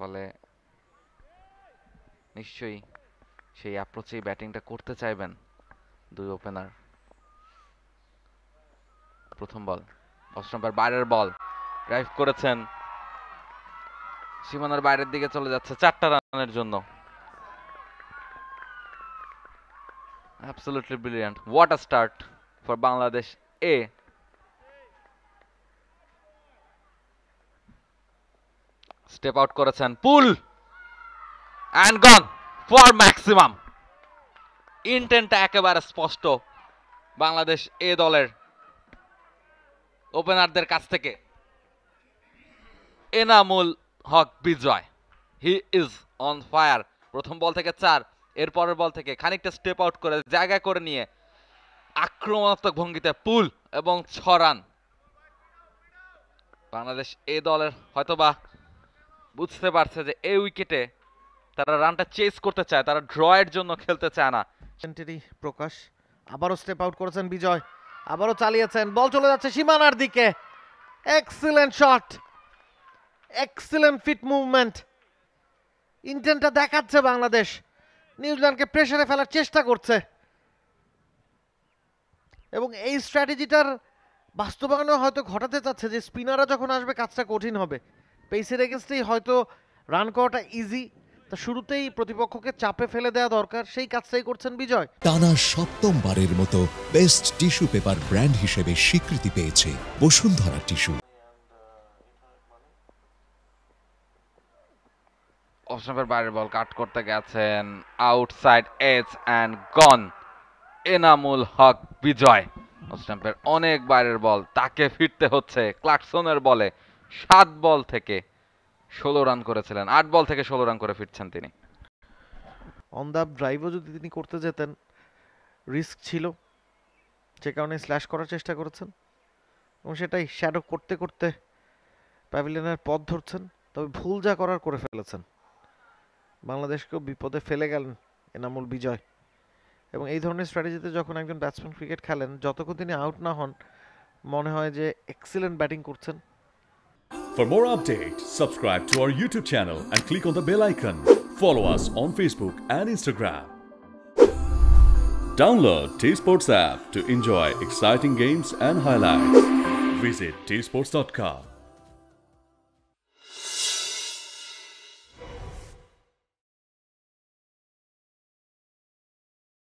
ফলে নিশ্চয়ই সেই অ্যাপ্রোচেই ব্যাটিংটা করতে চাইবেন দুই ওপেনার। প্রথম বল, অফ স্টাম্পের বাইরের বল, ড্রাইভ করেছেন, সীমানার বাইরের দিকে চলে যাচ্ছে 4টা রানের জন্য। Absolutely brilliant. What a start for Bangladesh A. Step out করেছেন, পুল and gone for maximum. ইন্টেন্টটা একেবারে স্পষ্ট বাংলাদেশ এ দলের ওপেনারদের কাছ থেকে। এনামুল হক বিজয়, হি ইজ অন ফায়ার। প্রথম বল থেকে 4, এর পরের বল থেকে খানিকটা স্টেপ আউট করে জায়গা করে নিয়ে আক্রমণাত্মক ভঙ্গিতে পুল এবং 6 রান। বাংলাদেশ এ দলের হয়তোবা বুঝতে পারছে যে এই উইকেটে তারা রানটা চেস করতে চায়, তারা ড্রয়ের জন্য খেলতে চায় না। সেঞ্চুরি প্রকাশ, আবারও স্টেপ আউট করেছেন বিজয়, আবারও চালিয়েছেন, বল চলে যাচ্ছে সীমানার দিকে। Excellent shot, excellent feet movement. ইন্টেন্টটা দেখাচ্ছে বাংলাদেশ, নিউজিল্যান্ডকে প্রেসারে ফেলার চেষ্টা করছে এবং এই স্ট্র্যাটেজিটার বাস্তবায়নও হয়তো ঘটাতে চাচ্ছে যে স্পিনাররা যখন আসবে কাজটা কঠিন হবে। পেসের এগেনস্টেই হয়তো রান করাটা ইজি, তা শুরুতেই প্রতিপক্ষকে চাপে ফেলে দেওয়া দরকার, সেই কাজটাই করছেন বিজয়। টানা ৭মবারের মতো বেস্ট টিস্যু পেপার ব্র্যান্ড হিসেবে স্বীকৃতি পেয়েছে বসুন্ধরা টিস্যু। অফ স্টাম্পের বাইরের বল কাট করতে গেছেন, outside edge and gone. Enamul Haque Bijoy off স্টাম্পের অনেক বাইরের বল, তাকে ফিরতে হচ্ছে ক্লার্কসনের বলে। 7 বল থেকে 16 রান করেছিলেন, 8 বল থেকে 16 রান করে ফিরছেন তিনি। অন দ্য ড্রাইভও যদি তিনি করতে যেতেন রিস্ক ছিল, যে কারণে স্ল্যাশ করার চেষ্টা করেছেন এবং সেটাই শ্যাডো করতে করতে প্যাভিলিয়নের পথ ধরছেন। তবে ভুল যা করার করে ফেলেছেন, বাংলাদেশকেও বিপদে ফেলে গেলেন এনামুল বিজয়। এবং এই ধরনের স্ট্র্যাটেজিতে যখন একজন ব্যাটসম্যান ক্রিকেট খেলেন, যতক্ষণ তিনি আউট না হন মনে হয় যে এক্সিলেন্ট ব্যাটিং করছেন। For more updates, subscribe to our YouTube channel and click on the bell icon. Follow us on Facebook and Instagram. Download T-Sports app to enjoy exciting games and highlights. Visit tsports.com.